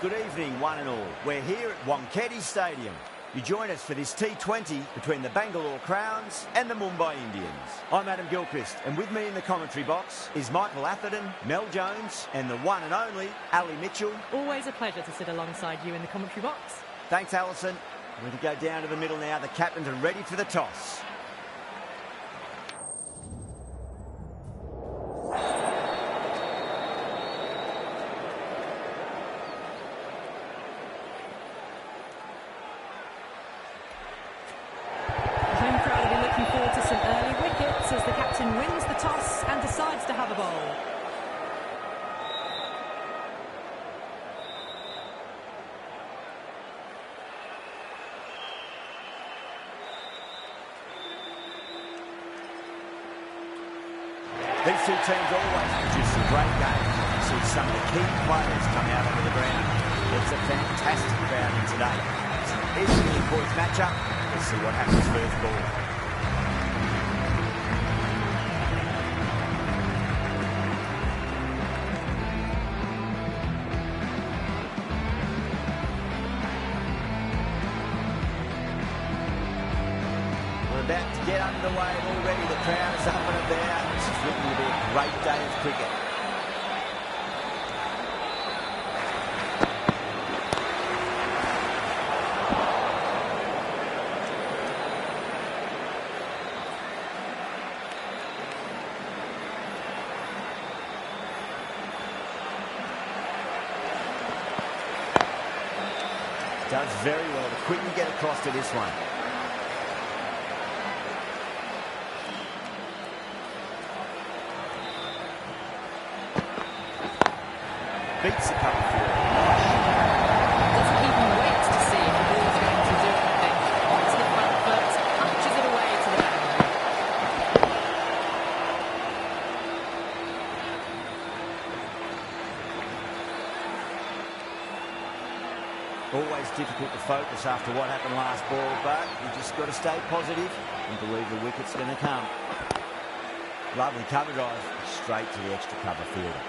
Good evening, one and all. We're here at Wankhede Stadium. You join us for this T20 between the Bangalore Crowns and the Mumbai Indians. I'm Adam Gilchrist, and with me in the commentary box is Michael Atherton, Mel Jones, and the one and only Ali Mitchell. Always a pleasure to sit alongside you in the commentary box. Thanks, Alison. We're going to go down to the middle now. The captains are ready for the toss. As the captain wins the toss and decides to have a bowl. These two teams always produce some great games. You see some of the key players come out onto the ground. It's a fantastic crowd today. It's an evenly poised matchup. Let's see what happens first ball. About to get underway and already the crowd is up and about. This is looking to be a great day of cricket. Does very well to quickly get across to this one. Beats the cover field. Doesn't even wait to see if the ball's going to do anything. Onto the front foot, punches it away to the boundary. Always difficult to focus after what happened last ball, but you just got to stay positive and believe the wicket's going to come. Lovely cover drive, straight to the extra cover fielder.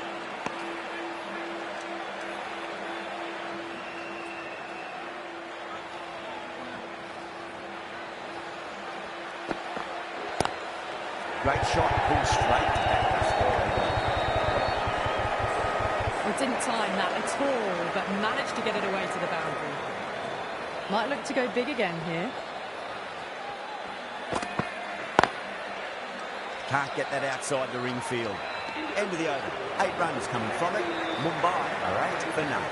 Great shot, pulled straight to back the score. We didn't time that at all, but managed to get it away to the boundary. Might look to go big again here. Can't get that outside the ring field. End of the over. 8 runs coming from it. Mumbai are 8 for none.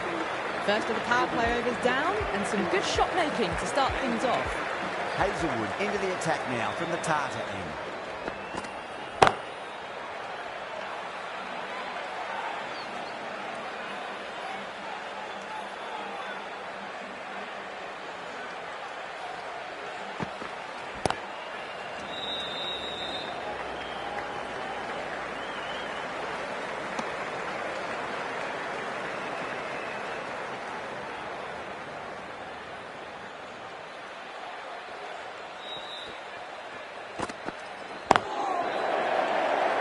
First of the power play overs down, and some good shot making to start things off. Hazelwood into the attack now from the Tata end.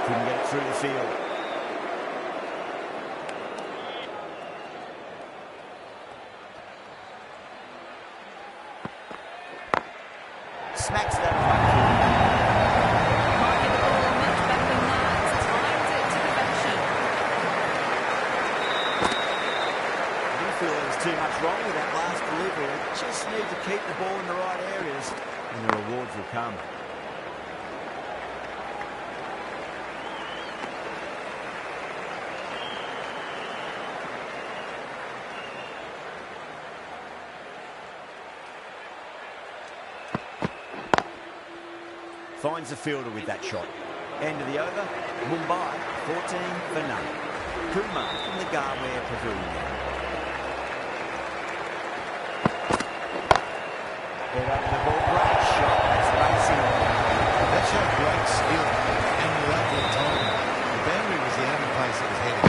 Couldn't get it through the field. Smacks that right through. Might get the ball much better than that. Timed it to perfection. I didn't feel there was too much wrong with that last delivery. They just need to keep the ball in the right areas and the rewards will come. Finds the fielder with that shot. End of the over. Mumbai 14 for none. Kumar from the Garware Pavilion. They're over the ball. Great shot. That's racing. That showed great skill and miraculous timing. The boundary was the only place it was heading.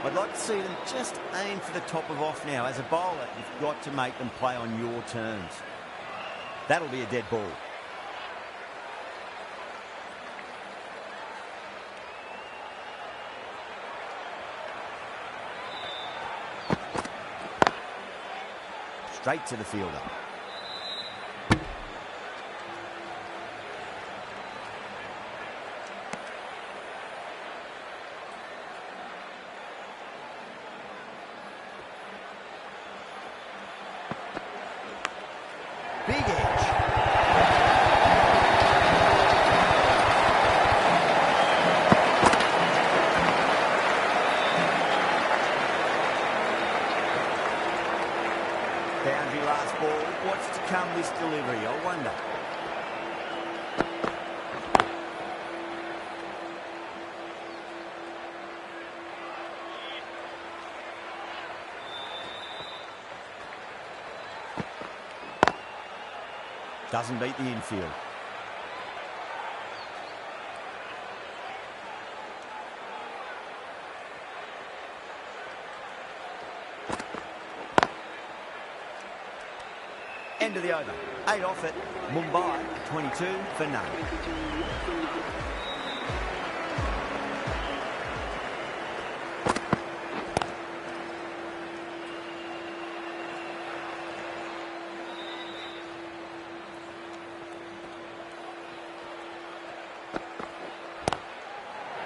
I'd like to see them just aim for the top of off now. As a bowler, you've got to make them play on your terms. That'll be a dead ball. straight to the fielder. Big edge. Boundary last ball. What's to come this delivery, I wonder. Doesn't beat the infield. End of the over. 8 off it. Mumbai 22 for none.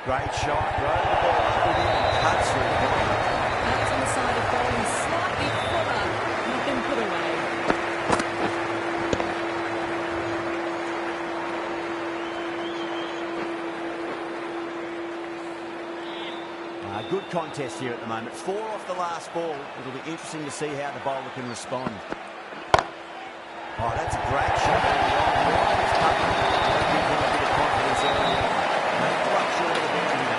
Great shot. Rode the ball up with him and cuts through the ball. That's on the side of bowling slightly fuller. Nothing put away. Good contest here at the moment. 4 off the last ball. It'll be interesting to see how the bowler can respond. Oh, that's a great shot. Give him a bit of confidence early on. Not quite sure of the boundary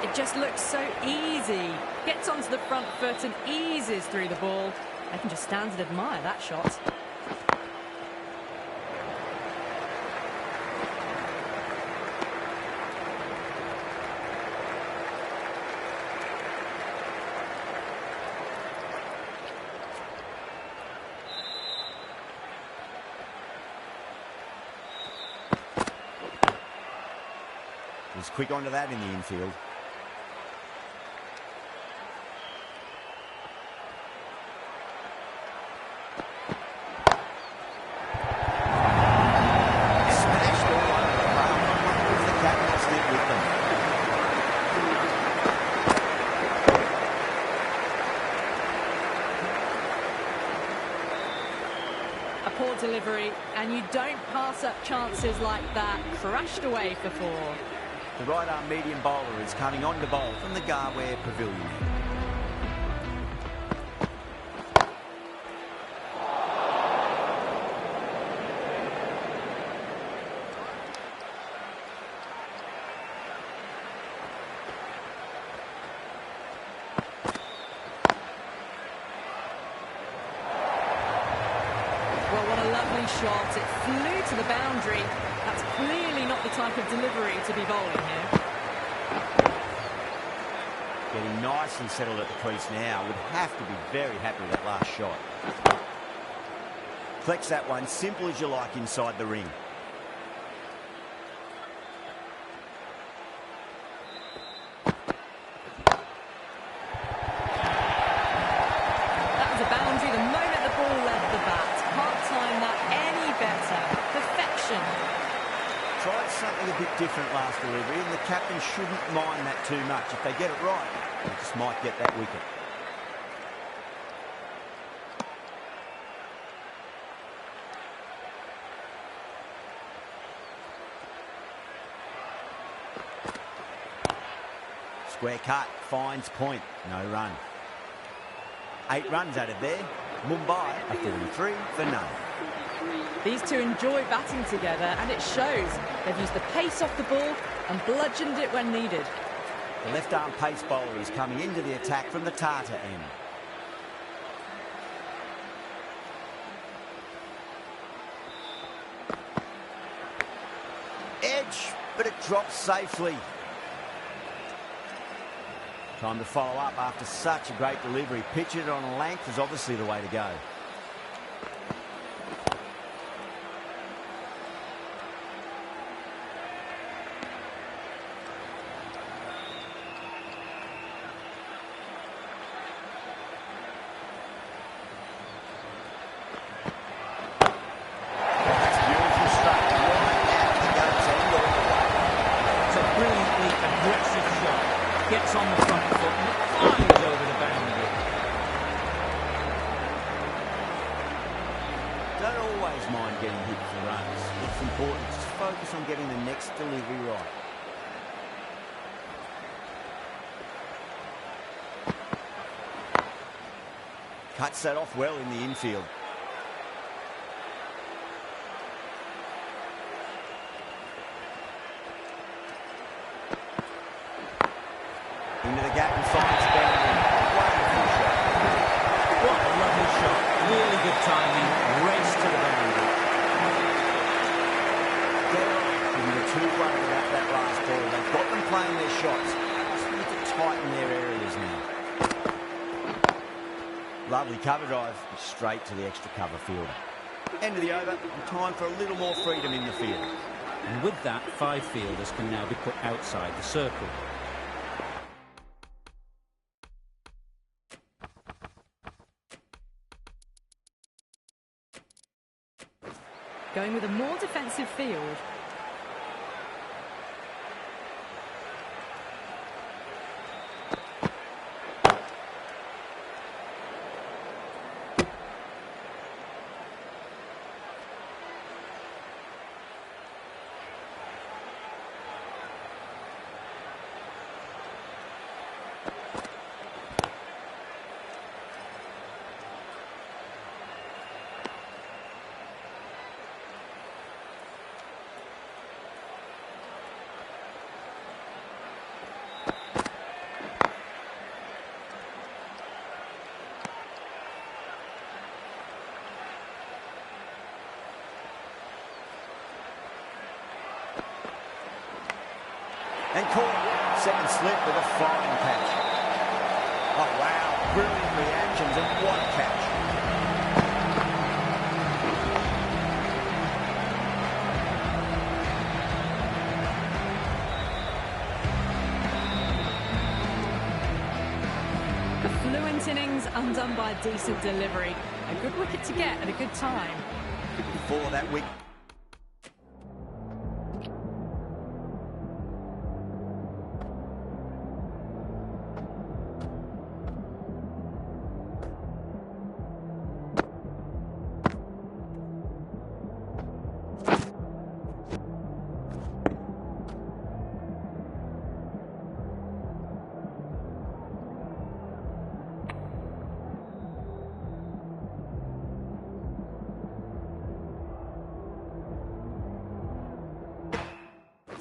It just looks so easy. Gets onto the front foot and eases through the ball. I can just stand and admire that shot. He's quick onto that in the infield. Smashed all over the ground. I wonder if the captain stick with them. A poor delivery, and you don't pass up chances like that. Crashed away for 4. The right-arm medium bowler is coming on to bowl from the Garware Pavilion. Well, what a lovely shot. It flew to the boundary. That's clearly not the type of delivery to be bowling here. Getting nice and settled at the crease now. Would have to be very happy with that last shot. Flex that one, simple as you like inside the ring. That was a boundary the moment the ball left the bat. Can't time that any better. Perfection. Tried something a bit different last delivery, and the captain shouldn't mind that too much. If they get it right, they just might get that wicket. Square cut, finds point, no run. 8 runs added there. Mumbai are 43 for none. These two enjoy batting together, and it shows. They've used the pace off the ball and bludgeoned it when needed. The left-arm pace bowler is coming into the attack from the Tata end. Edge, but it drops safely. Time to follow up after such a great delivery. Pitch it on length is obviously the way to go. front foot and it flies over the boundary. Don't always mind getting hit for runs. It's important to focus on getting the next delivery right. Cuts that off well in the infield. Into the gap and finds boundary. Wonderful shot. What a lovely shot. Really good timing. Race to the boundary. They're the two worried about that last ball. They've got them playing their shots. Just need to tighten their areas now. Lovely cover drive. Straight to the extra cover fielder. End of the over. And time for a little more freedom in the field. And with that, 5 fielders can now be put outside the circle. Going with a more defensive field. And caught. Second slip with a flying catch. Oh, wow. Brilliant reactions and what a catch. A fluent innings undone by a decent delivery. A good wicket to get at a good time. For that wicket.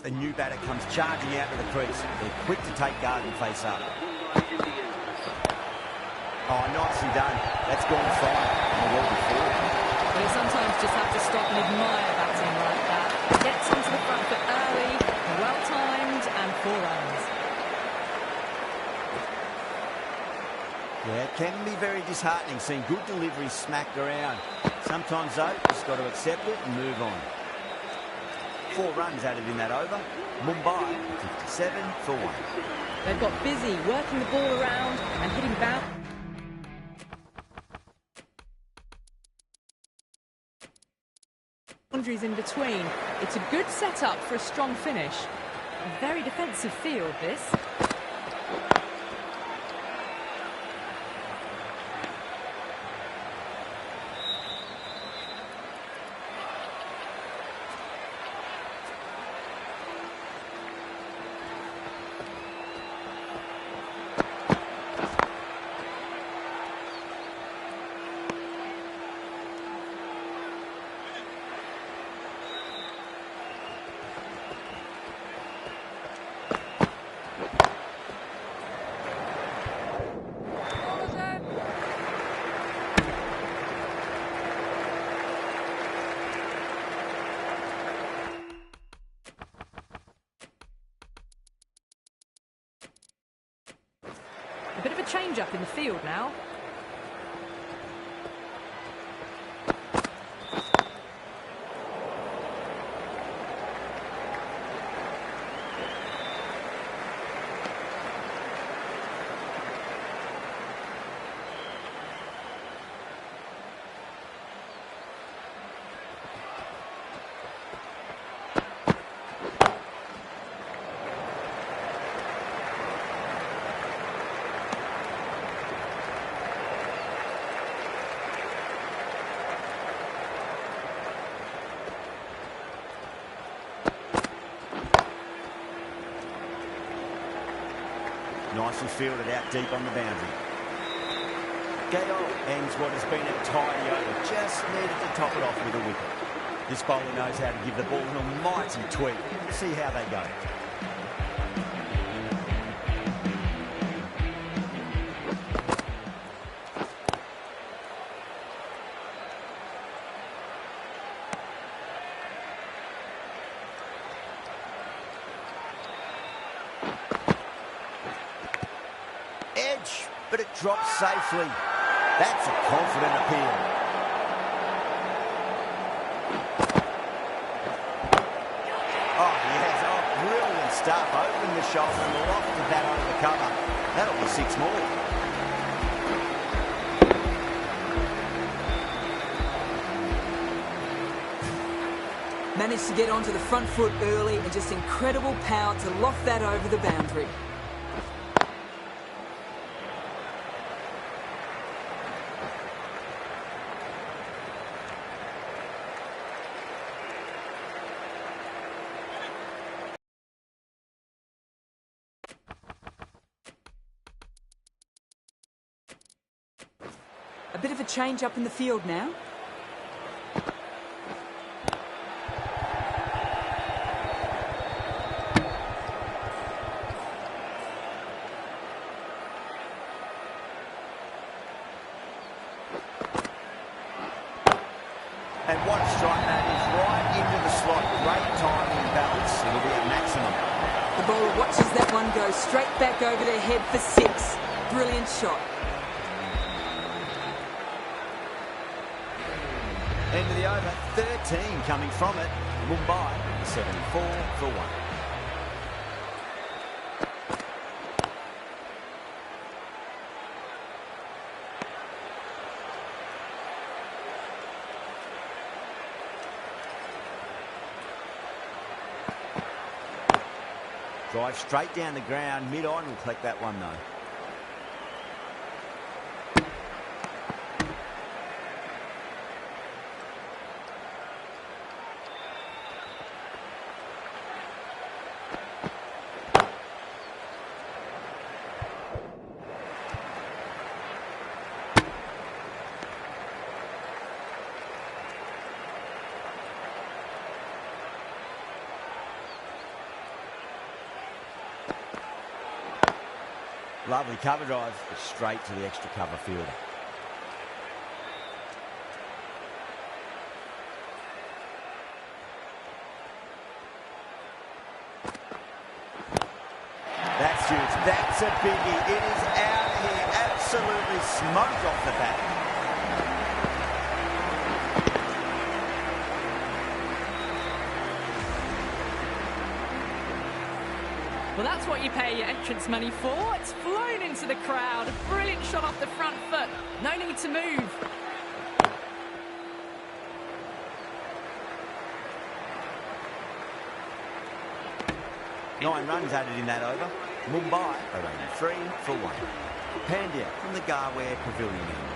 A new batter comes charging out to the crease. They're quick to take guard and face up. Oh, nicely done. That's gone fine. And well before. But you sometimes just have to stop and admire batting like that. Gets onto the front foot early, well-timed, and 4 runs. Yeah, it can be very disheartening seeing good deliveries smacked around. Sometimes, though, just got to accept it and move on. 4 runs added in that over. Mumbai, 57 for 1. They've got busy working the ball around and hitting boundaries in between. It's a good setup for a strong finish. A very defensive field, this. A bit of a change-up in the field now. nicely fielded out deep on the boundary. Gale ends what has been a tidy over. Just needed to top it off with a wicket. This bowler knows how to give the ball an almighty tweak. See how they go. Edge, but it drops safely. That's a confident appeal. Oh, yes, oh, brilliant stuff. Open the shoulder and lofted that over the cover. That'll be 6 more. Managed to get onto the front foot early and just incredible power to loft that over the boundary. A bit of a change up in the field now. And what a strike that is, right into the slot. Great timing and balance. It'll be a maximum. The bowler watches that one go straight back over their head for 6. Brilliant shot. End of the over, 13 coming from it. Mumbai, 74 for 1. Drive straight down the ground, mid-on, will collect that one though. Lovely cover drive, but straight to the extra cover fielder. That's huge. That's a biggie. It is out of here. Absolutely smoked off the bat. Well, that's what you pay your entrance money for. It's flown into the crowd. A brilliant shot off the front foot. No need to move. Nine runs added in that over. Mumbai are only 3 for 1. Pandya from the Garware Pavilion end.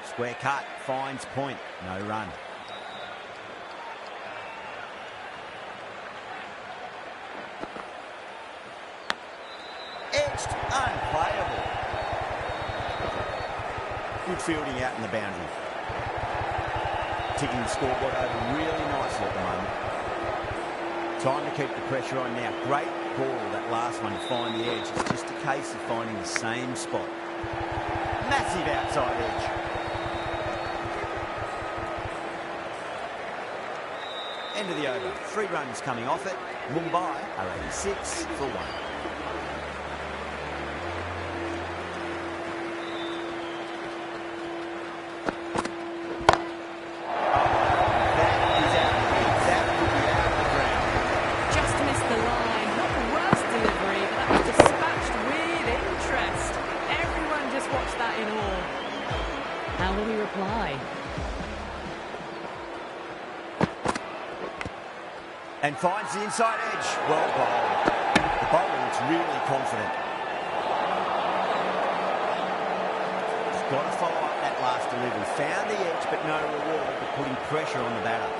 Square cut, finds point, no run. Edged, unplayable. Good fielding out in the boundary. Ticking the scoreboard over really nicely at the moment. Time to keep the pressure on now. Great ball, that last one, to find the edge. It's just a case of finding the same spot. Massive outside edge. End of the over. 3 runs coming off it. Mumbai are 86 for 1. That is out of here. That could be And finds the inside edge. Well bowled. The bowler looks really confident. He's got to follow up that last delivery. Found the edge, but no reward, but putting pressure on the batter.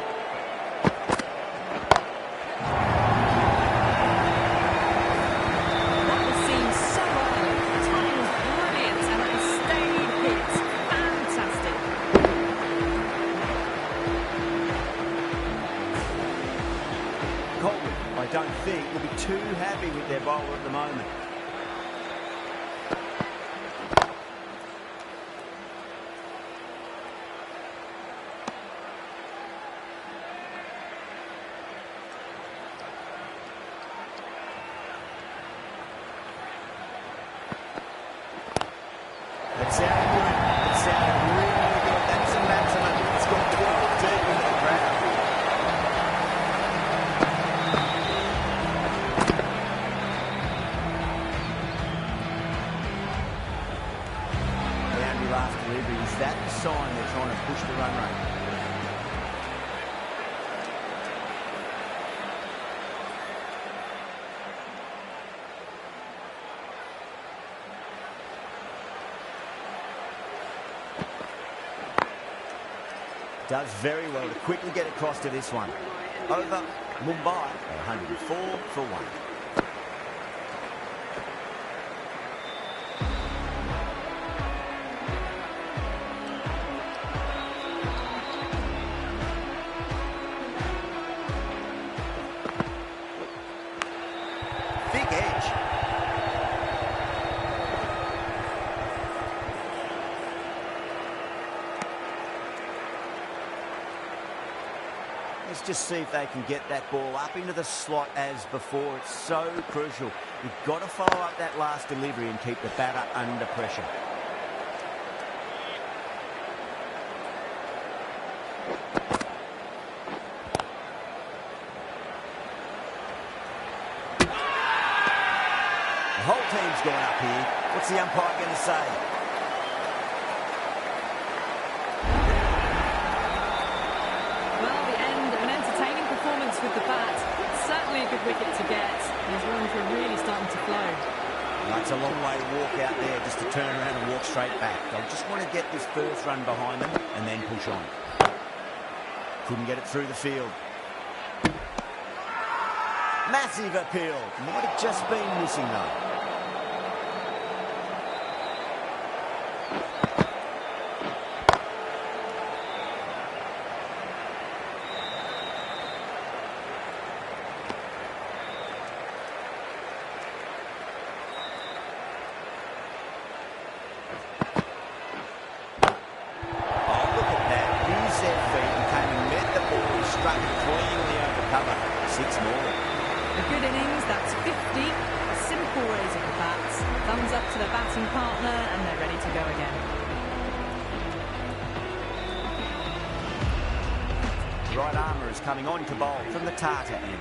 That was seen so early. The timing was brilliant and it stayed hit. Fantastic. Colton, I don't think, will be too happy with their bowler at the moment. It sounded good. It sounded really good. That's a maximum. It's got 12 deep into the crowd. Boundary last delivery. Is that the sign they're trying to push the run rate? Does very well to quickly get across to this one. Over Mumbai, 104 for 1. Big edge. Let's just see if they can get that ball up into the slot as before. It's so crucial. You've got to follow up that last delivery and keep the batter under pressure. The whole team's gone up here. What's the umpire going to say? Well, the end of an entertaining performance with the bat. Certainly a good wicket to get. His runs were really starting to flow. That's a long way to walk out there just to turn around and walk straight back. They'll just want to get this first run behind them and then push on. Couldn't get it through the field. Massive appeal. Might have just been missing though. Six more. A good innings, that's 50. A simple raise of the bats. Thumbs up to the batting partner and they're ready to go again. The right armour is coming on to bowl from the Tata end.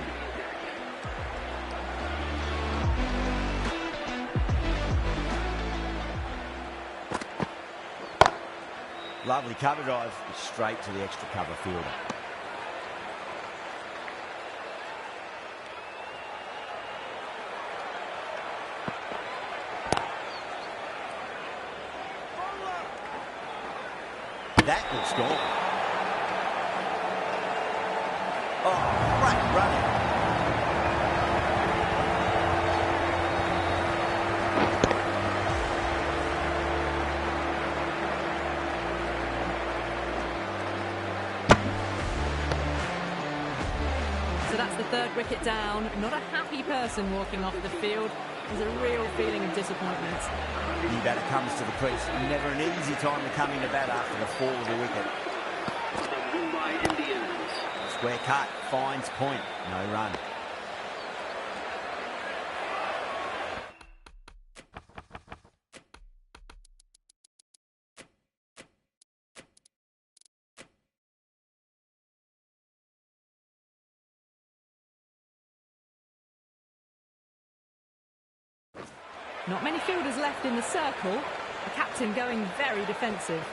Lovely cover drive, straight to the extra cover fielder. That looks gone. Oh, great running. So that's the third wicket down. Not a happy person walking off the field. There's a real feeling of disappointment. New batter comes to the crease. Never an easy time to come into bat after the fall of the wicket. The Mumbai Indians. Square cut, finds point, no run. Not many fielders left in the circle. The captain going very defensive.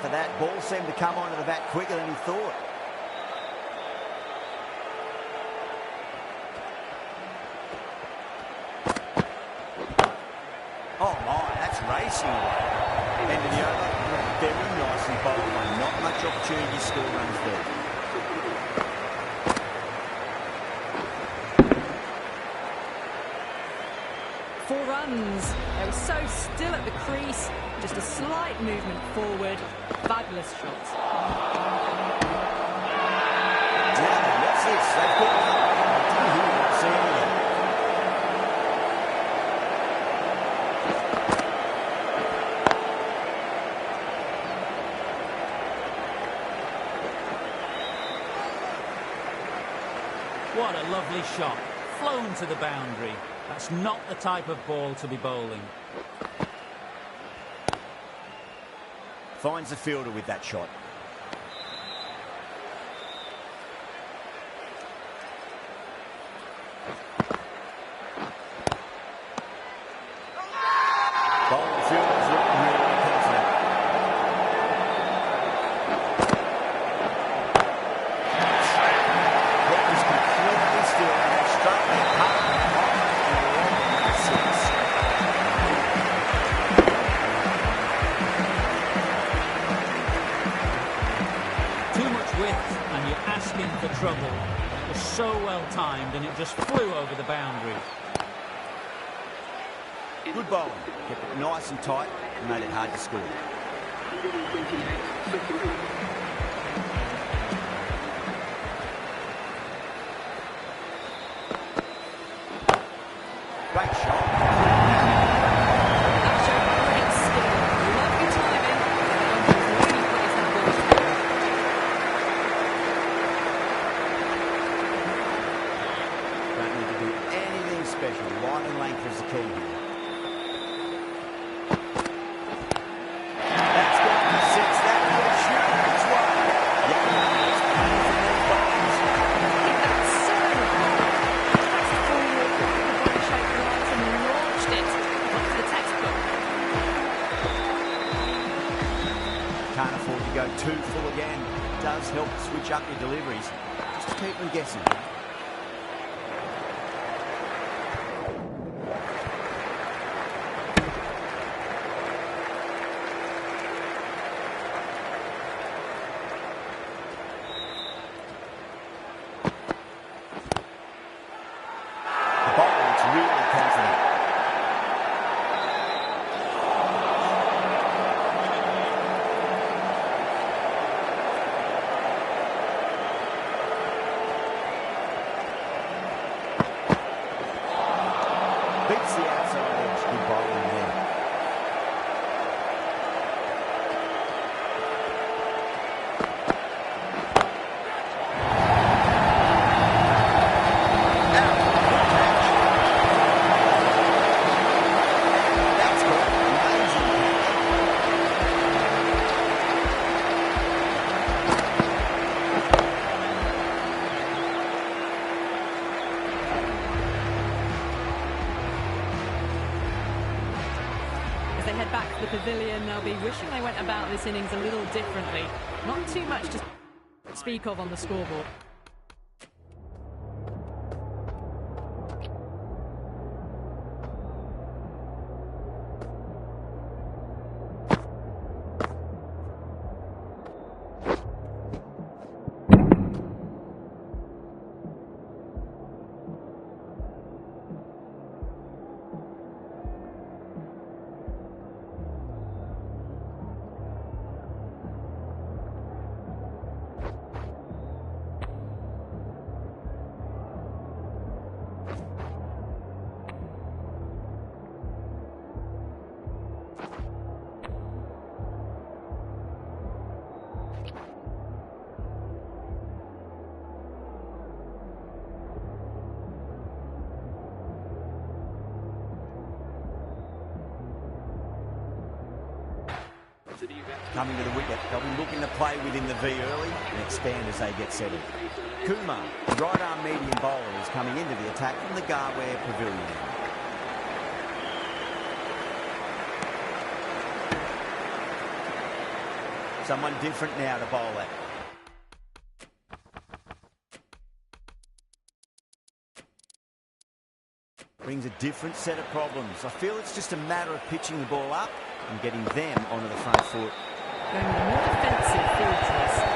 after that. Ball seemed to come onto the bat quicker than he thought. Oh my, that's racing away. End of the over. Very nicely bowled one. Not much opportunity to score runs there. 4 runs. They were so still at the crease. Just a slight movement forward. Fabulous shots. Now then, what's this? They've got it. I didn't hear it. See anything. What a lovely shot. Flown to the boundary. That's not the type of ball to be bowling. Finds the fielder with that shot. Bowling fielders look really confident. That was completely still and they struck that hard. And you're asking for trouble. It was so well timed and it just flew over the boundary. Good bowling. Kept it nice and tight and made it hard to score. 128 for 3. Great shot. That showed great skill. Lovely timing. Really placed that ball straight. Don't need to do anything special. Light and length is the key here. That's got the six. That will shoot this one. Yeah, it's coming from these bowlers. That's so hard. That's forward, the body shape right and launched it up to the textbook. Can't afford to go too full again. It does help switch up your deliveries. Just to keep them guessing. The bowler looks really confident. Beats the outside edge. Good bowling there. That's good. Amazing. As they head back to the pavilion, they'll be wishing they went about this innings a little differently. Not too much to speak of on the scoreboard. Coming to the wicket, they'll be looking to play within the V early and expand as they get settled. Kumar, the right-arm medium bowler, is coming into the attack from the Garware Pavilion. Someone different now to bowl at. Brings a different set of problems. I feel it's just a matter of pitching the ball up and getting them onto the front foot. Going more defensive filters.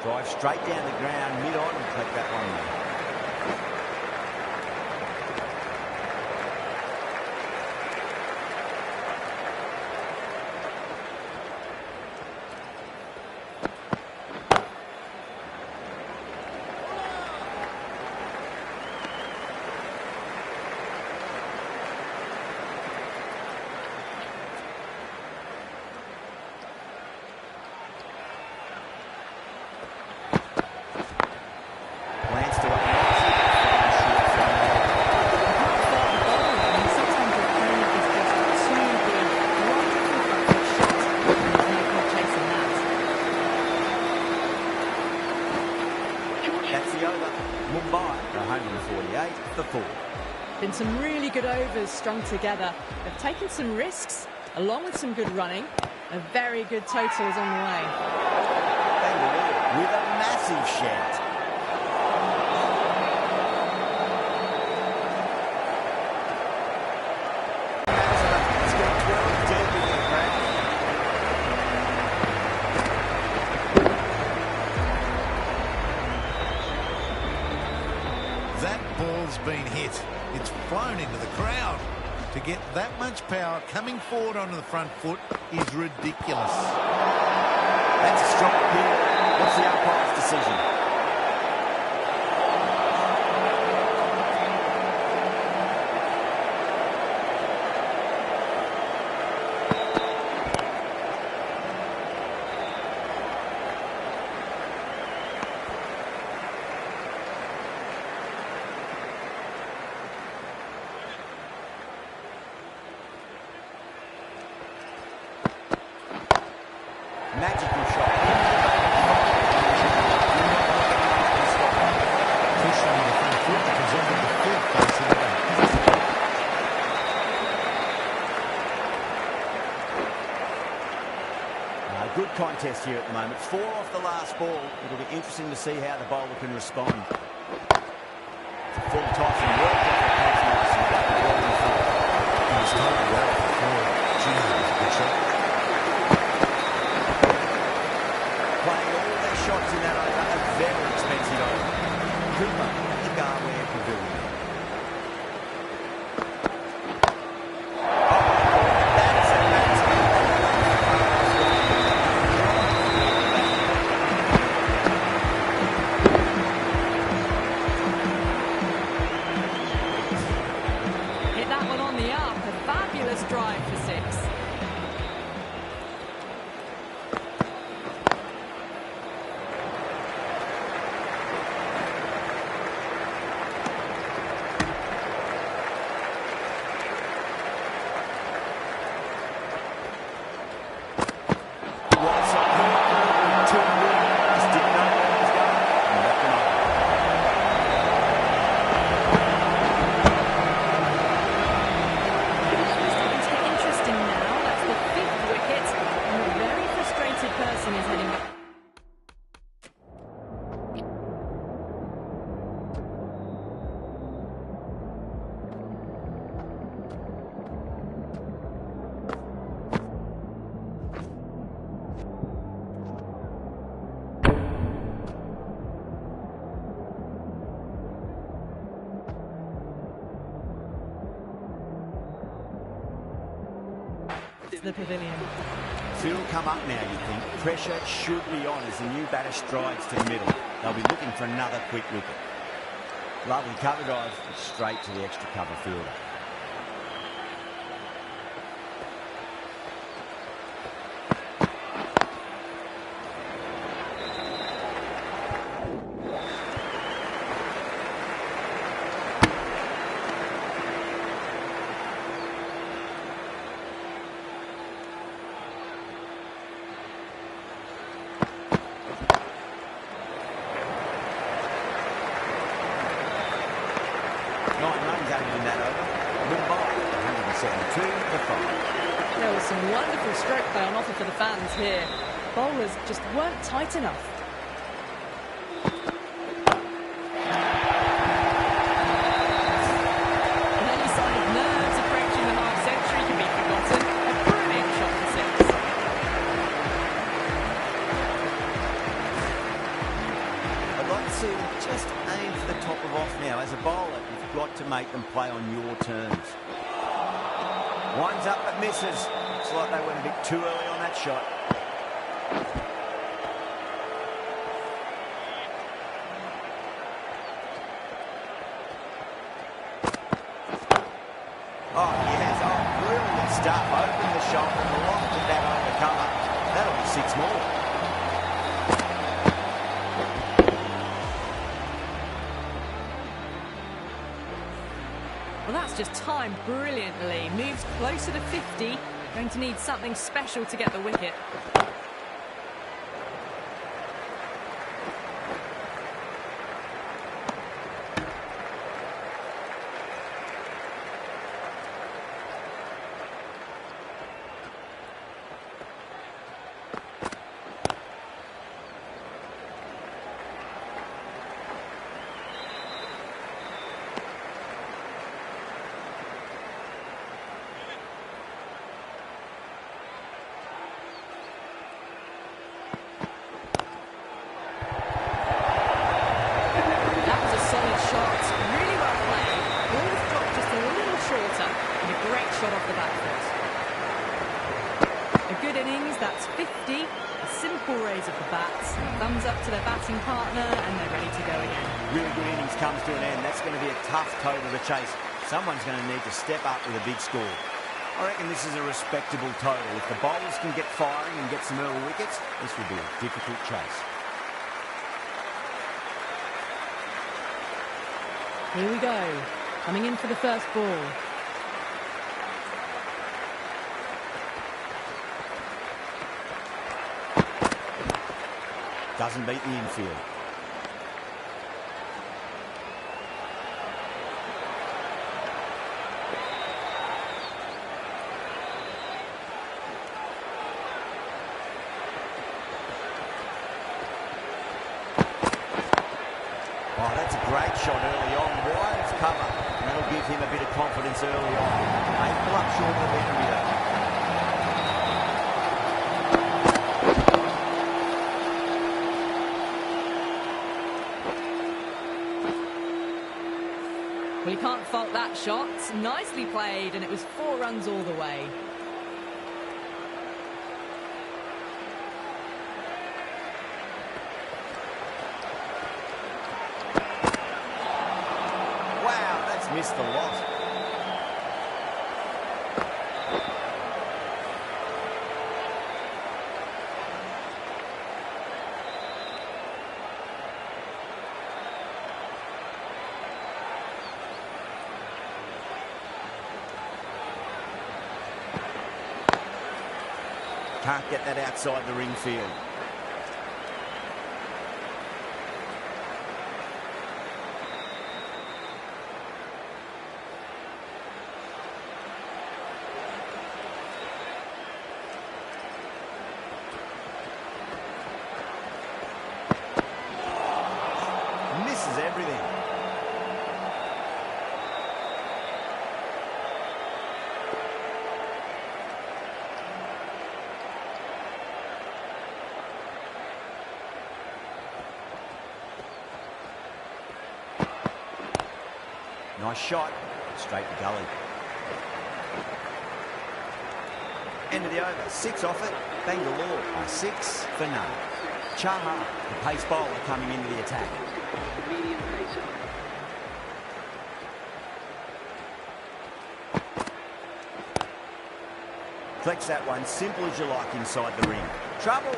Drive straight down the ground, mid-on, and take that one there. That's the over. Mumbai are home in 48 for 4. Been some really good overs strung together. They've taken some risks, along with some good running. A very good total is on the way. Bangalore with a massive shout. It's got 12 deep into the crack. That ball's been hit. It's flown into the crowd. To get that much power coming forward onto the front foot is ridiculous. That's a strong appeal. What's the umpire's decision? Magical shot. Pushing on the front foot because of the foot facing the back. Good contest here at the moment. 4 off the last ball. It'll be interesting to see how the bowler can respond. It's a full toss and work off the pace Morrison. He was told well before. Gee, that was a good shot. Playing all their shots in that over, a very expensive over. Cooper at the Garware Pavilion. That's a Hit that one on the up. A fabulous drive for 6. The pavilion. Field come up now, you think. Pressure should be on as the new batter strides to the middle. They'll be looking for another quick wicket. Lovely cover drive, but straight to the extra cover fielder. game in that over. Mumbai 172 for 5. There was some wonderful stroke play on offer for the fans here. Bowlers just weren't tight enough. Any sign of nerves approaching the half century can be forgotten. A brilliant shot for six. I'd like to see him just aim for the top of off now. As a bowler, you've got to make them play on your terms. Winds up but misses. It's like they went a bit too early on that shot. Oh, yes. Oh, brilliant stuff. Open the shoulder and lofted that over cover. That'll be 6 more. Well, that's just timed brilliantly. Moves closer to 50. Going to need something special to get the wicket. Shot off the back foot. A good innings, that's 50. A simple raise of the bats. Thumbs up to their batting partner and they're ready to go again. Really good innings comes to an end. That's going to be a tough total to chase. Someone's going to need to step up with a big score. I reckon this is a respectable total. If the bowlers can get firing and get some early wickets, this will be a difficult chase. Here we go. Coming in for the first ball. Doesn't beat the infield. Oh, that's a great shot early on. Wide as cover. And that'll give him a bit of confidence early on. 8 pull up short of the boundary though. Well, you can't fault that shot. Nicely played, and it was 4 runs all the way. Wow, that's missed a lot. Can't get that outside the ring field. Misses everything. Nice shot, straight to gully. End of the over, 6 off it. Bangalore are 6 for none. Chahar, the pace bowler, coming into the attack. Medium pacer. Flex that one, simple as you like inside the ring. Trouble!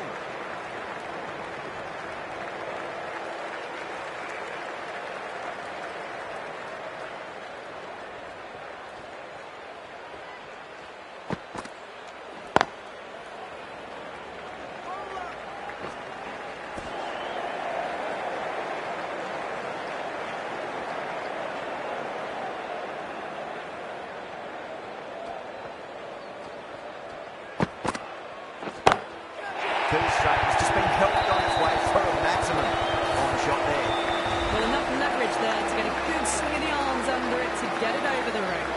there to get a good swing of the arms under it to get it over the rope.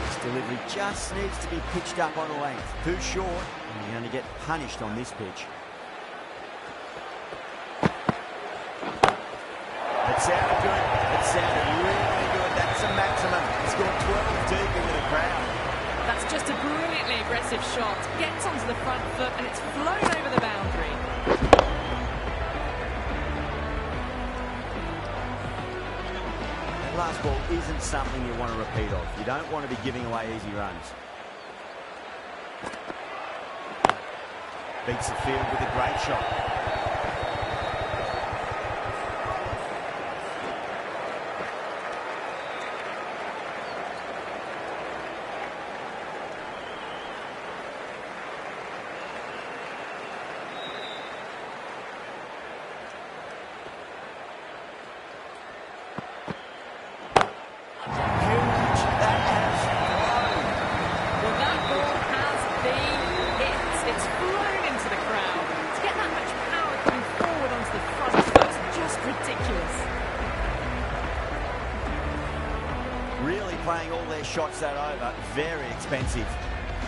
This delivery just needs to be pitched up on a length. Too short, and you're going to get punished on this pitch. It sounded good. It sounded really good. That's a maximum. It's gone 12 deep into the crowd. That's just a brilliantly aggressive shot. Gets onto the front foot and it's flown over the boundary. That last ball isn't something you want to repeat of. You don't want to be giving away easy runs. Beats the field with a great shot. Really playing all their shots that over, very expensive.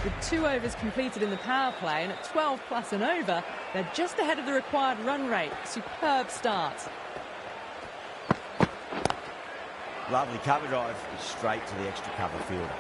With 2 overs completed in the power play and at 12 plus and over, they're just ahead of the required run rate. Superb start. Lovely cover drive, straight to the extra cover fielder.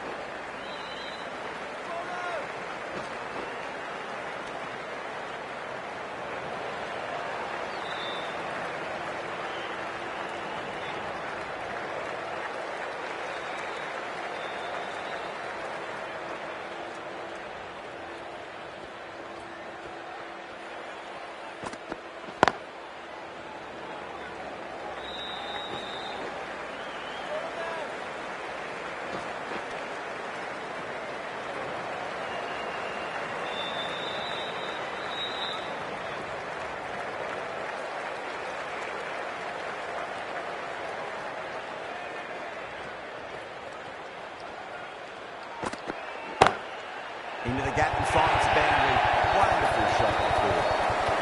Into the gap and finds the boundary. Wonderful shot by Ford.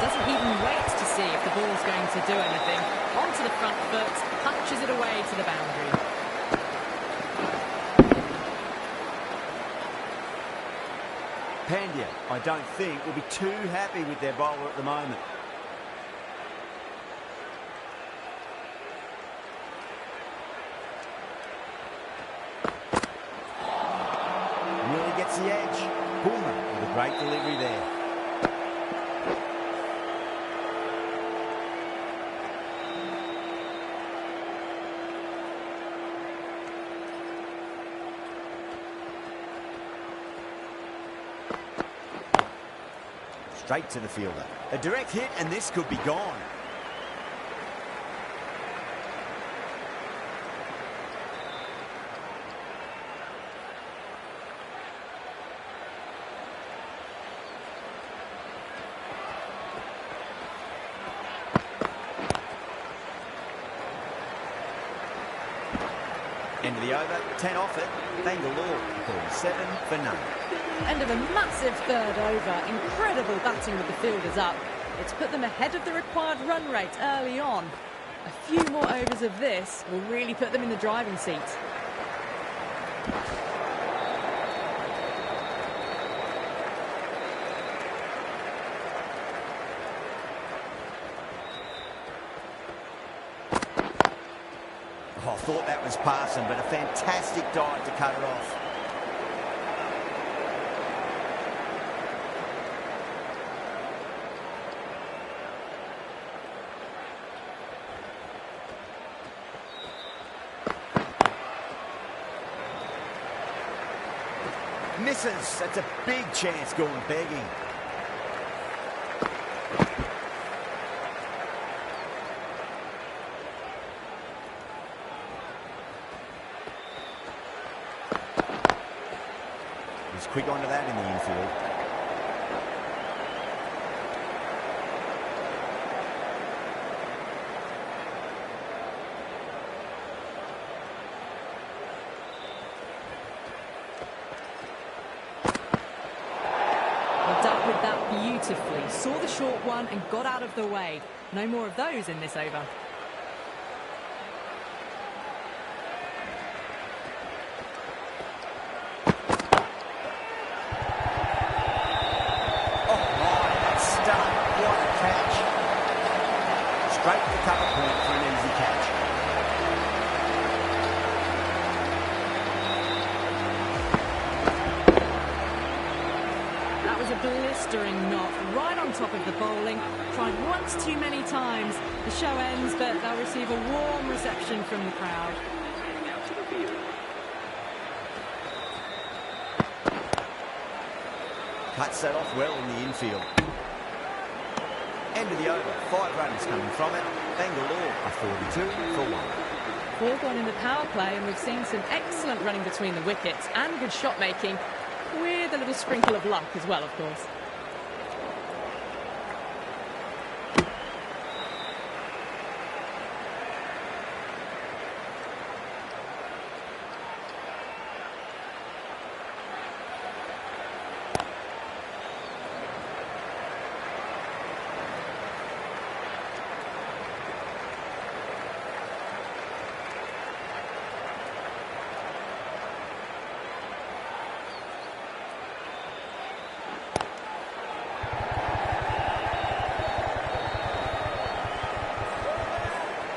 Doesn't even wait to see if the ball's going to do anything. Onto the front foot, punches it away to the boundary. Pandya, I don't think, will be too happy with their bowler at the moment. Nearly gets the edge. Boomer with a great delivery there. Straight to the fielder. A direct hit and this could be gone. End of the over, 10 off it. Bangalore, 47 for none. End of a massive third over. Incredible batting with the fielders up. It's put them ahead of the required run rate early on. A few more overs of this will really put them in the driving seat. Oh, I thought that was passing, but a fantastic dive to cut it off. Misses. That's a big chance going begging. He's quick onto that in the infield. Well, dealt with that beautifully. Saw the short one and got out of the way. No more of those in this over. Straight to the cover point for an easy catch. That was a blistering knock right on top of the bowling. Tried once too many times. The show ends, but they'll receive a warm reception from the crowd. Out to the field. Cuts that off well in the infield. End of the over. 5 runs coming from it. Bangalore are 42 for 1. 4 gone in the power play, and we've seen some excellent running between the wickets and good shot making, with a little sprinkle of luck as well, of course.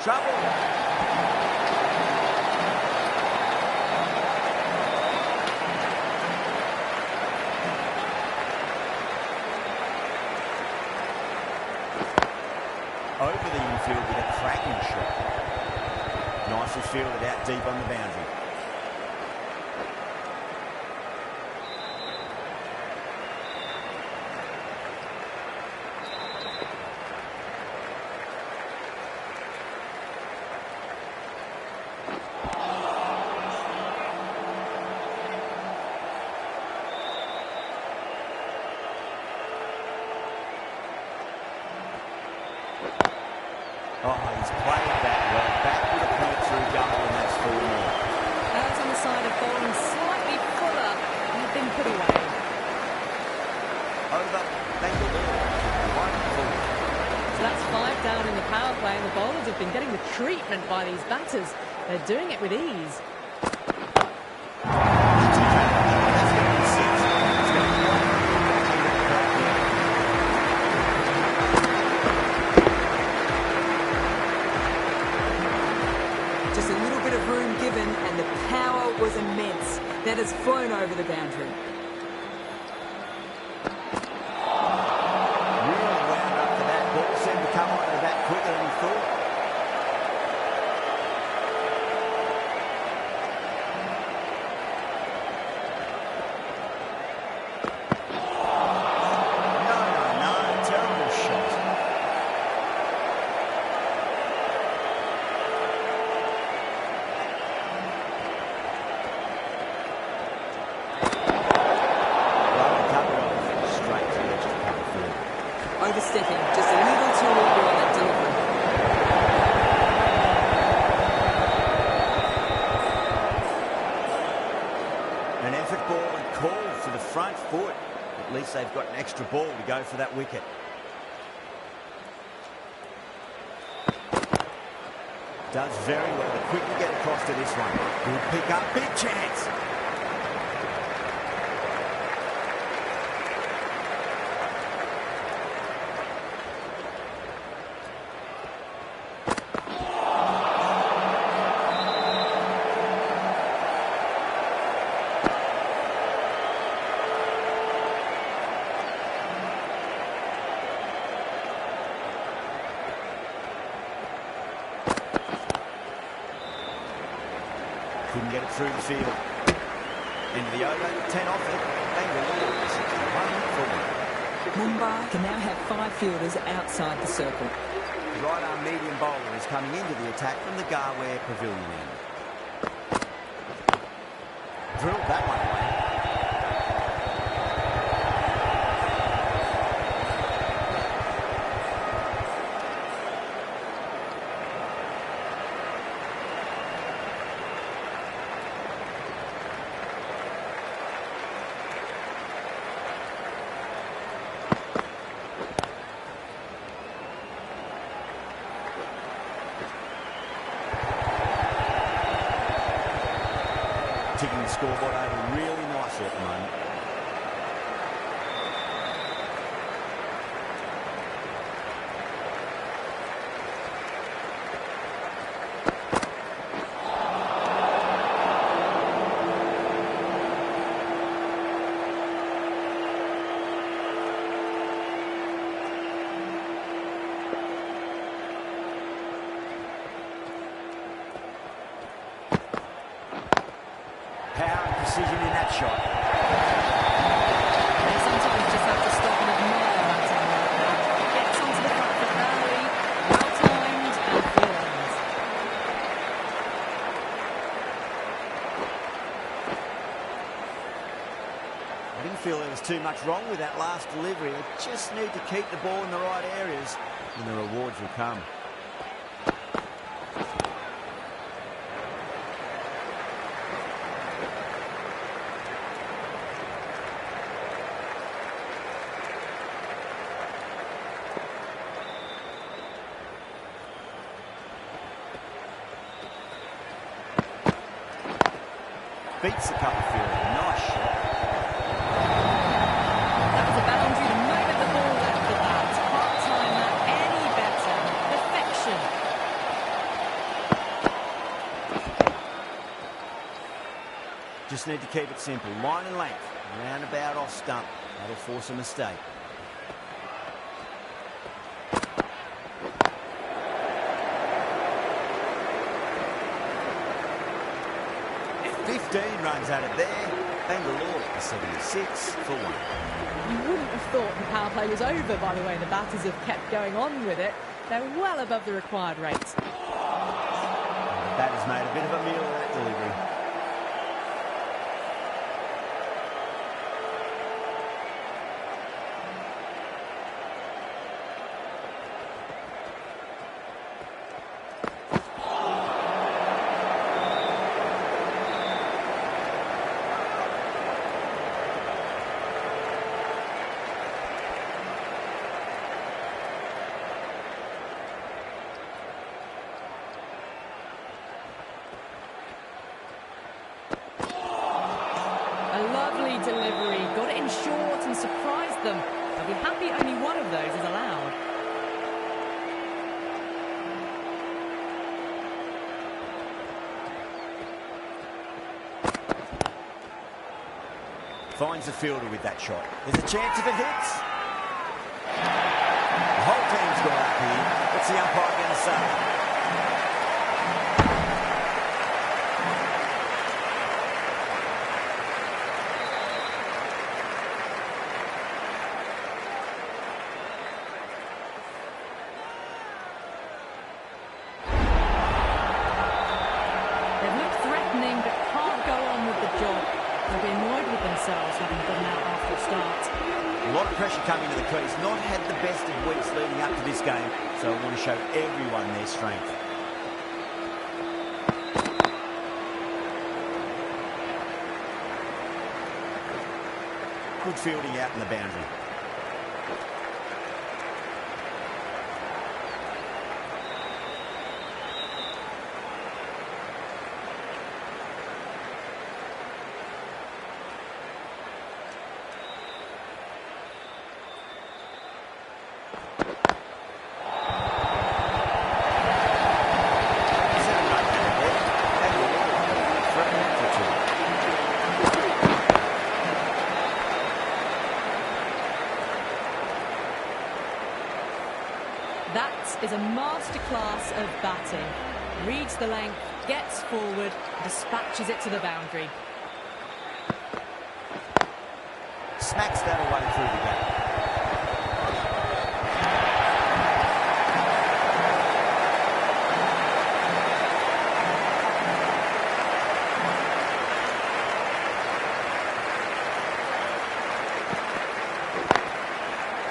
Trouble. Over the infield with a cracking shot. Nicely fielded out deep on the boundary. Oh, he's played that well. Back with a point through goal, and that's 4 more. That was on the side of bowling slightly fuller and been put away. Over Bangalore, 1 for 1. So that's 5 down in the power play, and the bowlers have been getting the treatment by these batters. They're doing it with ease. And the power was immense. That has flown over the boundary. Really wound up for that. Ball seemed to come onto the bat quicker than he thought. No, terrible shot. Overstepping, just a little too eager on that delivery. An effort ball and call for the front foot. At least they've got an extra ball to go for that wicket. Does very well to quickly get across to this one. Good pick up, big chance. Couldn't get it through the field. Into the over, 10 off it. Bangalore, 61 for 1. Mumbai can now have 5 fielders outside the circle. Right arm medium bowler is coming into the attack from the Garware Pavilion end. Drilled that one away. scoreboard over really nicely at the moment. Power and precision in that shot. They sometimes just have to stop and admire that time like that. Gets onto the front foot early, well-timed and feelings. I didn't feel there was too much wrong with that last delivery. They just need to keep the ball in the right areas and the rewards will come. Beats the cover field. Nice shot. That was a boundary the moment the ball left the bat. Can't time that any better. Perfection. Just need to keep it simple. Line and length. Roundabout off stump. That'll force a mistake. Runs out of there. Bangalore 76 for 1. You wouldn't have thought the power play was over by the way the batters have kept going on with it. They're well above the required rates. The batter's made a bit of a meal of that delivery. Lovely delivery, got it in short and surprised them. They'll be happy only one of those is allowed. Finds the fielder with that shot. There's a chance if it hits. The whole team's got up here. What's the umpire going to say? They'll be annoyed with themselves having gotten out after the start. A lot of pressure coming to the crease. Not had the best of weeks leading up to this game, so I want to show everyone their strength. Good fielding out in the boundary. That is a masterclass of batting. Reads the length, gets forward, dispatches it to the boundary. Smacks that away through the gap.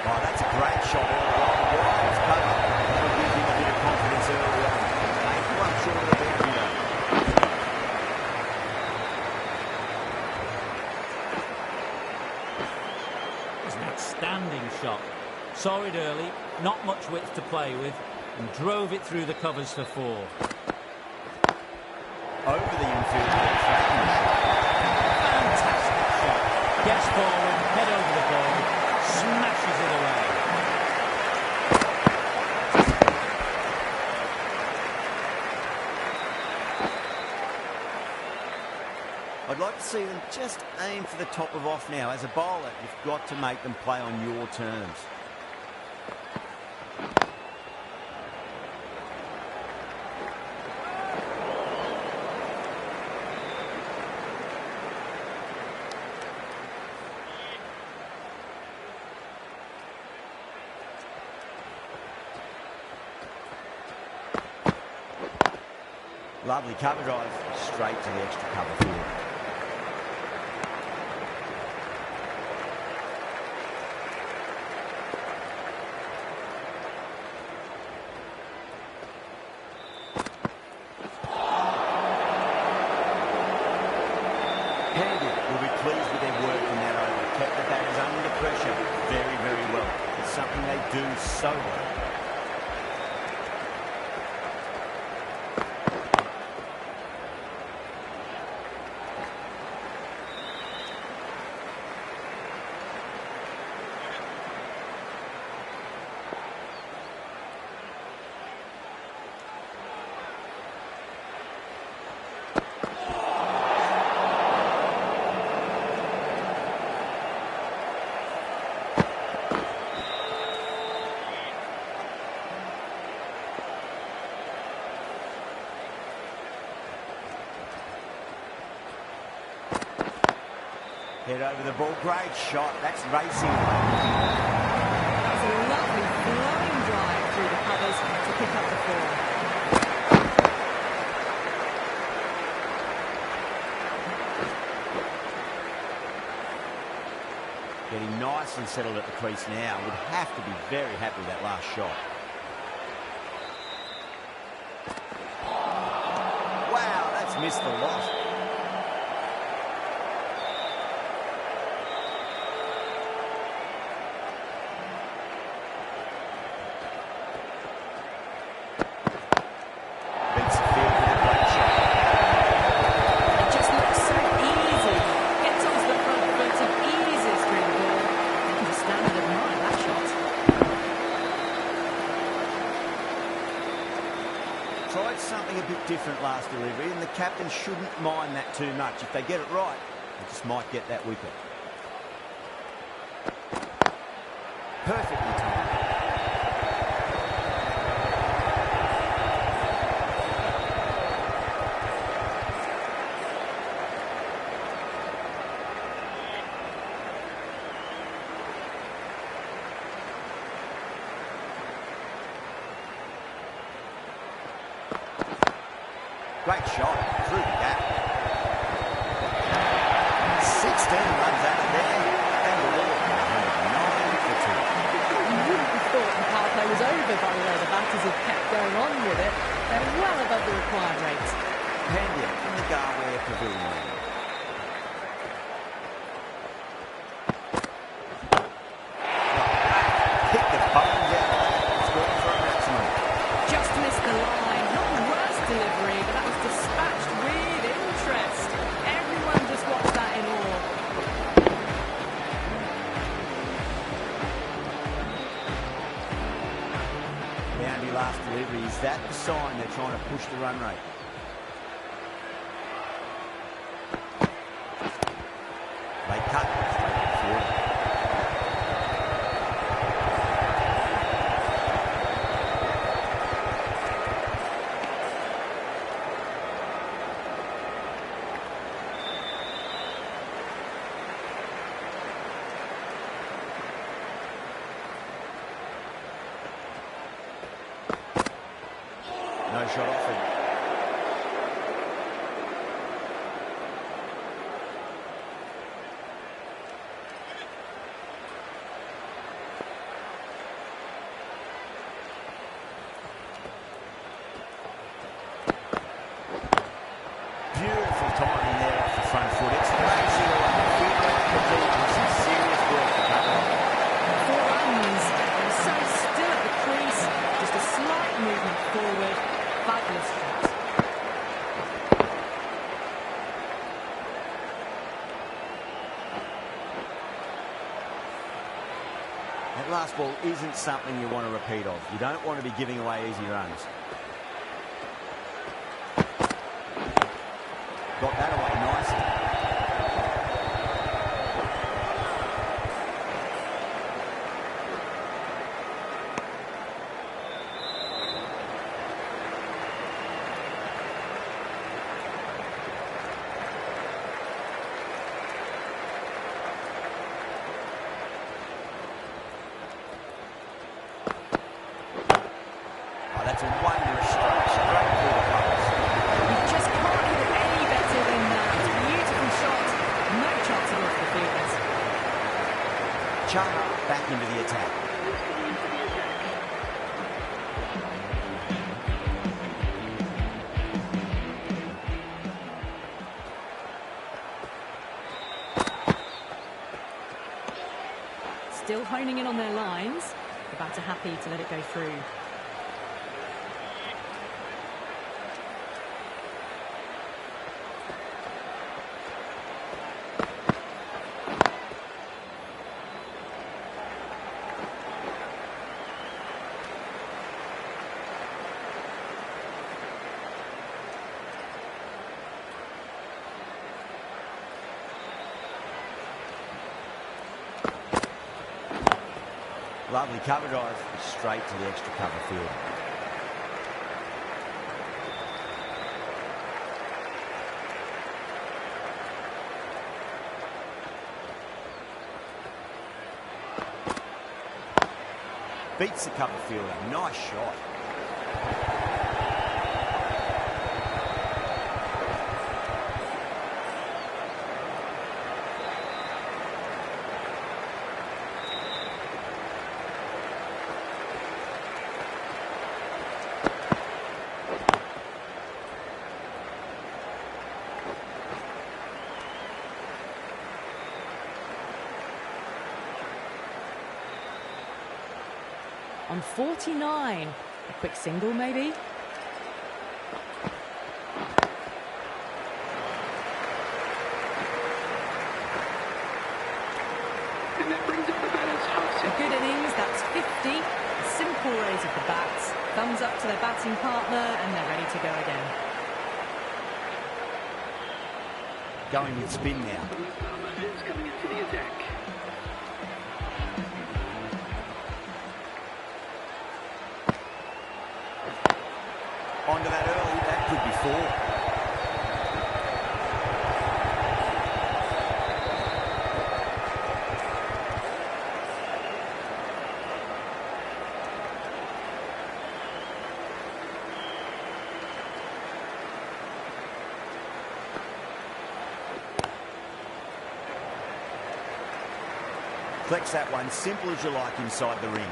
Oh, that's a great shot early on. It's covered. That'll give him a bit of confidence early on. 81 short of the boundary though. It's an outstanding shot. Saw it early, not much width to play with, and drove it through the covers for 4. Over the infield, tracking the shot. Steps forward, head over the ball, smashes it away. I'd like to see them just aim for the top of off now. As a bowler, you've got to make them play on your terms. Lovely cover drive, straight to the extra cover field. Handy will be pleased with their work in that over. Kept the batters under pressure very, very well. It's something they do so well. Head over the ball, great shot, that's racing. That's a lovely flowing drive through the covers to pick up the ball. Getting nice and settled at the crease now. Would have to be very happy with that last shot. Wow, that's missed a lot. Tried something a bit different last delivery, and the captain shouldn't mind that too much. If they get it right, they just might get that wicket. Perfectly timed. Great shot through the gap. 16 runs out of there, and the ball 109 for 2. You wouldn't have thought the power play was over by the way the batters have kept going on with it. They're well above the required rate. Pandya in the Garware Pavilion. Hit the bones out of that. Scoring for a maximum. Just missed the line. Not the worst delivery, but that was dispatched with interest. Everyone just watched that in awe. Boundary last delivery. Is that the sign they're trying to push the run rate? They cut straight to the field. No shot offered. Beautiful timing there off the front foot. It's crazy along the field. The deep with some serious work to cover. 4 runs. They're so still at the crease. Just a slight movement forward. Fabulous. That last ball isn't something you want to repeat of. You don't want to be giving away easy runs. Got that away nicely. That's a wondrous stroke, straight through the covers. You just can't hit it any better than that. Beautiful shot. No chance at all for the fielders. Chana back into the attack. Still honing in on their lines. The batter happy to let it go through. Lovely cover drive, straight to the extra cover field. Beats the cover fielder, nice shot. On 49. A quick single, maybe? And that brings up the batter's half A set. good innings, that's 50. A simple raise of the bats. Thumbs up to their batting partner, and they're ready to go again. Going with spin now. Is coming into the attack. Onto that early, that could be four. Flex that one, simple as you like inside the ring.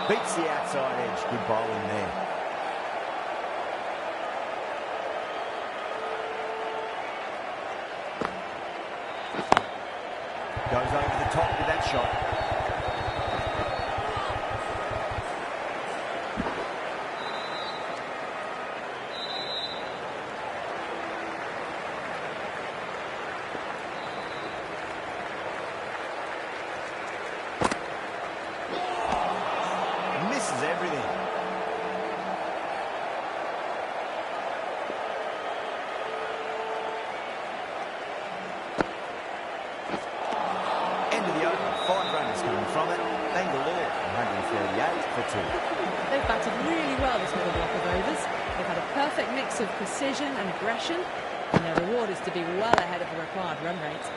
Beats the outside edge. Good bowling there. Goes over the top with that shot. Misses everything. End of the over. 5 runners coming from it. Bangalore 138 for 2. They've batted really well this middle block of overs. They've had a perfect mix of precision and aggression, and their reward is to be well ahead of the required run rate.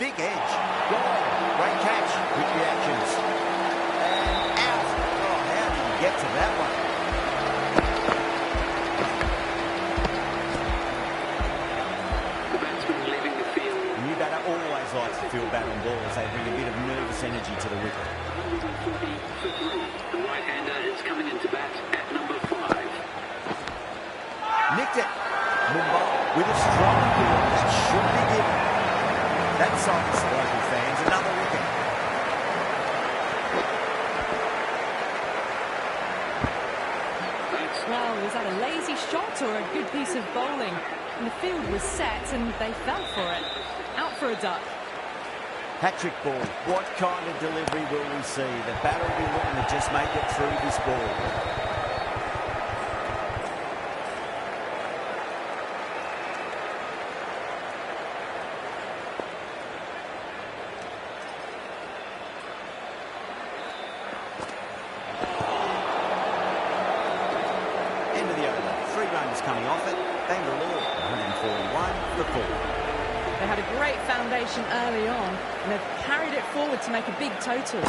Thick edge. Goal. Great catch. Quick reactions. nice energy to the wicket. 140 for 3. The right-hander is coming into bat at number 5. Nicked it. Mumbai with a strong appeal that should be given. That silenced the local fans. Another wicket. Well, was that a lazy shot or a good piece of bowling? And the field was set and they fell for it. Out for a duck. Hat-trick ball. What kind of delivery will we see? The batter will be looking to just make it through this ball. End of the over. 3 runs coming off it. Bangalore 141 for 4. They had a great foundation early on and they've carried it forward to make a big total.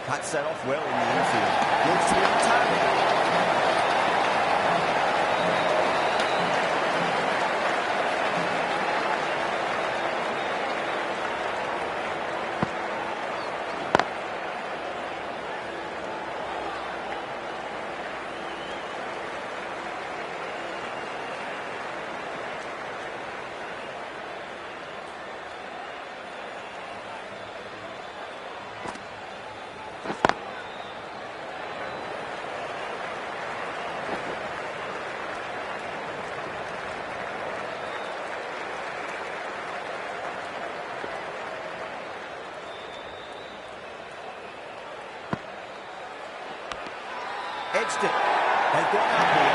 Cuts that off well in the infield. Looks to be on target. Edged it. They've got up here.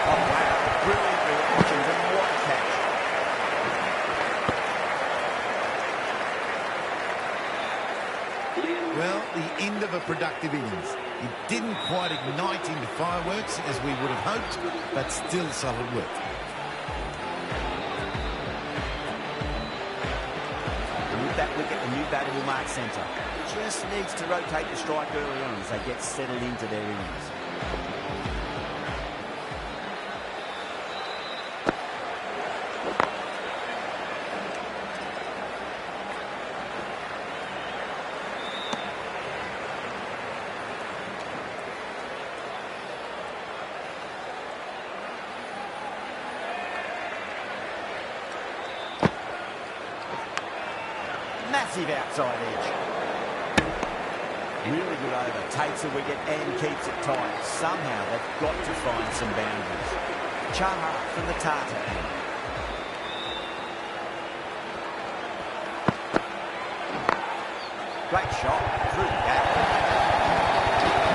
Oh, wow. Brilliant reactions and what a catch. Well, the end of a productive innings. It didn't quite ignite into fireworks as we would have hoped, but still solid work. That wicket, the new batter will mark centre. Just needs to rotate the strike early on as they get settled into their innings. Massive outside edge. Really good over. Takes a wicket and keeps it tight. Somehow they've got to find some boundaries. Chahar from the Tata end. Great shot through the gap.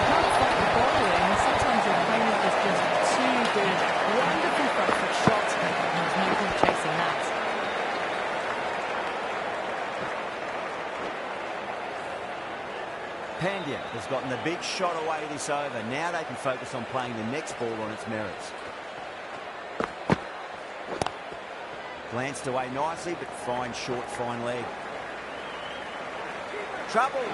Can't fight the bowling. Sometimes your opponent is just too good. Wonderful front foot shot. And there's no point chasing that. Pandya has gotten the big shot away this over. Now they can focus on playing the next ball on its merits. Glanced away nicely, but fine short, fine leg. Trouble.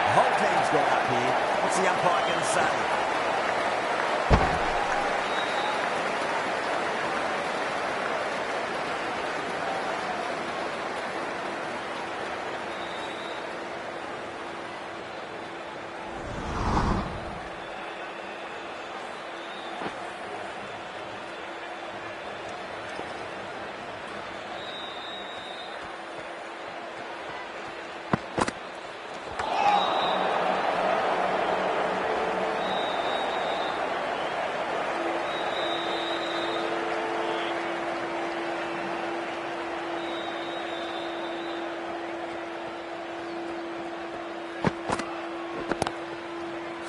The whole team's got up here. What's the umpire going to say?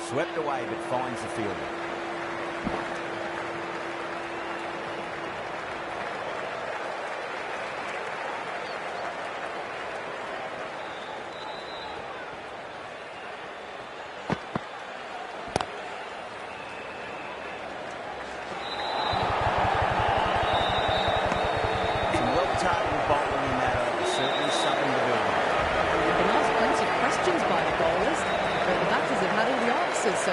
Swept away, but finds the fielder.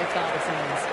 so far this innings.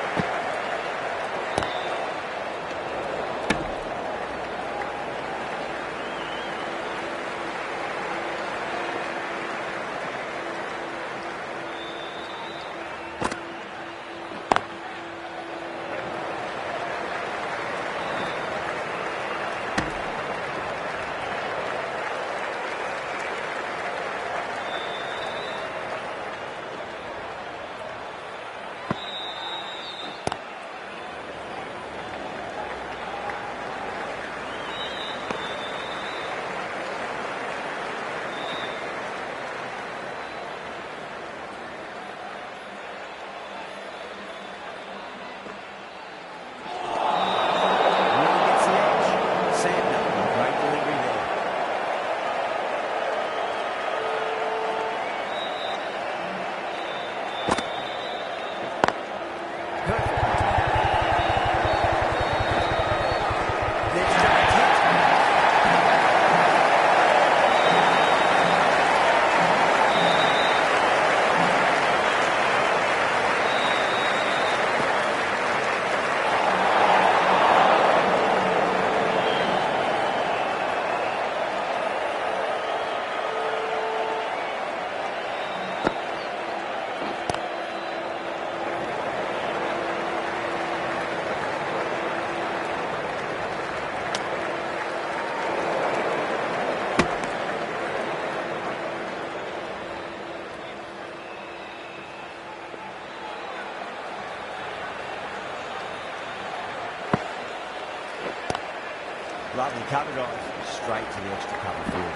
Lovely cover drive, straight to the extra cover field.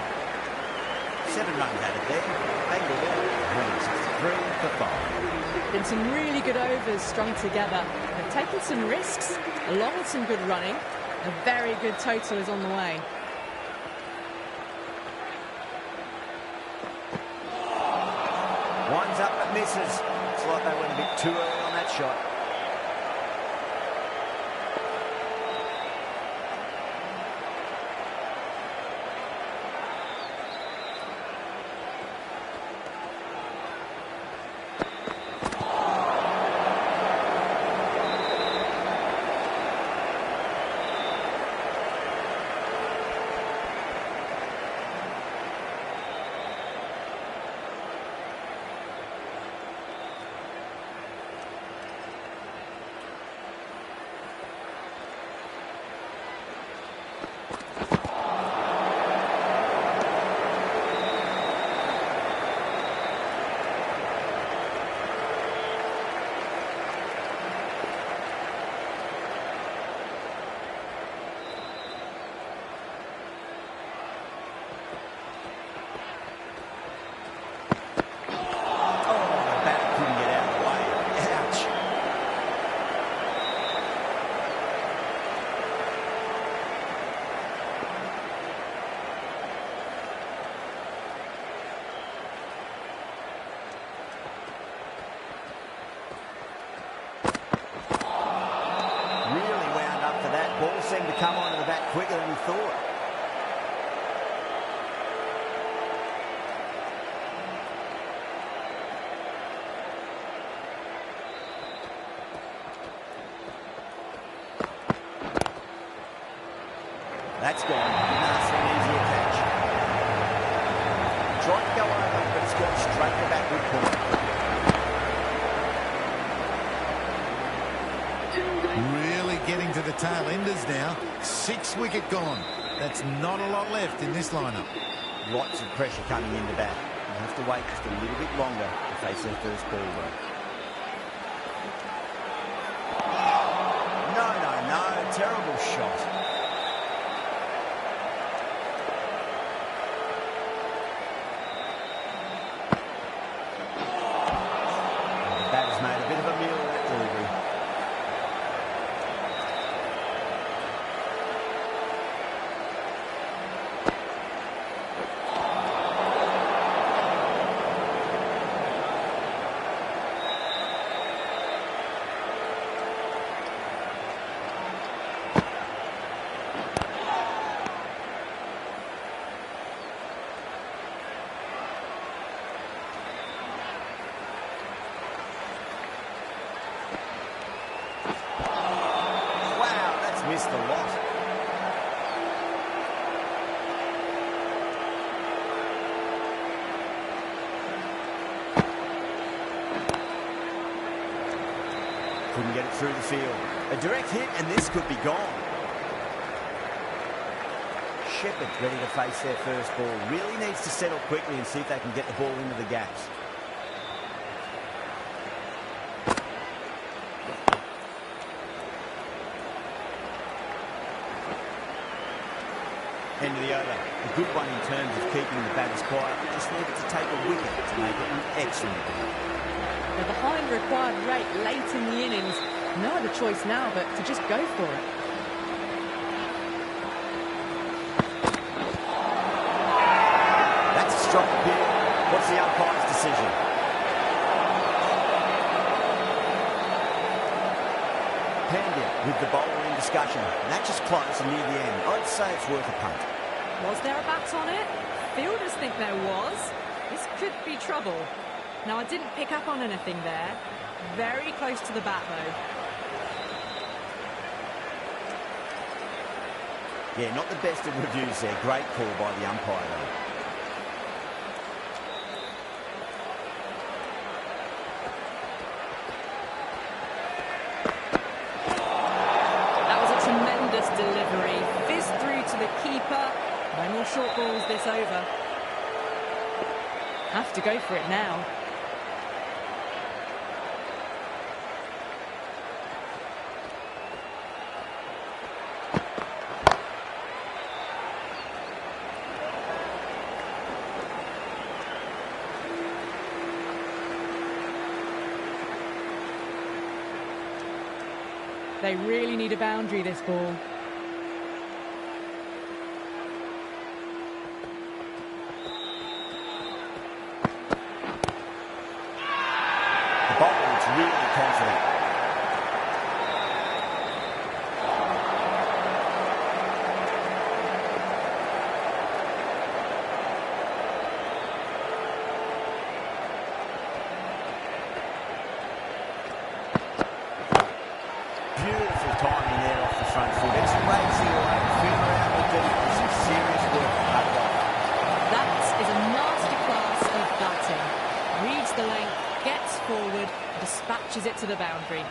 7 runs added there. Bengal ball, 163 for 5. Been some really good overs strung together. They've taken some risks, along with some good running. A very good total is on the way. Winds up but misses. It's like they went a bit too early on that shot. Ball seemed to come onto the bat quicker than he thought. That's gone. Didn't ask for an easier catch. Tried to go over, but it's gone straight to back with point. Really getting to the tail enders now. 6 wicket gone. That's not a lot left in this lineup. Lots of pressure coming into bat. They'll have to wait just a little bit longer to face their first ball though. No. Terrible shot. The batter's made a bit of a meal of that delivery. missed the lot. Couldn't get it through the field. A direct hit, and this could be gone. Shepherd's ready to face their first ball. Really needs to settle quickly and see if they can get the ball into the gaps. End of the over. A good one in terms of keeping the batters quiet. Just needed to take a wicket to make it an excellent game. They're behind required rate late in the innings. No other choice now but to just go for it. That's a strong appeal. What's the umpire's decision? Pandya with the bowler in discussion. Match is close and near the end. I'd say it's worth a punt. Was there a bat on it? Fielders think there was. This could be trouble. Now, I didn't pick up on anything there. Very close to the bat, though. Yeah, not the best of reviews there. Great call by the umpire, though. That was a tremendous delivery. Fizzed through to the keeper. No more short balls this over. Have to go for it now. They really need a boundary, this ball. The bowler looks really confident. Beautiful timing there off the front foot. It's racing away. Fielder out the deep. This is serious work to cut it off. That is a masterclass of batting. Reads the length, gets forward, dispatches it to the boundary.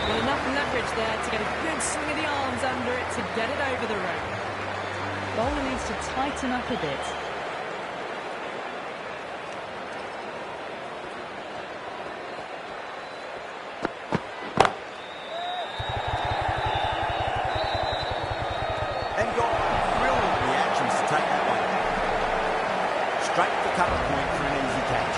Well, enough leverage there to get a good swing of the arms under it to get it over the rope. Bowler needs to tighten up a bit. And gone. Brilliant reactions to take that one. Straight to cover point for an easy catch.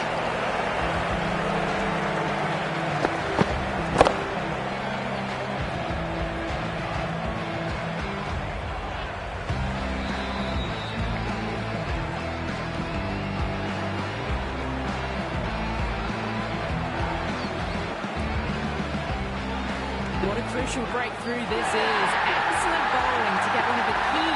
What a crucial breakthrough this is. Excellent bowling to get one of the key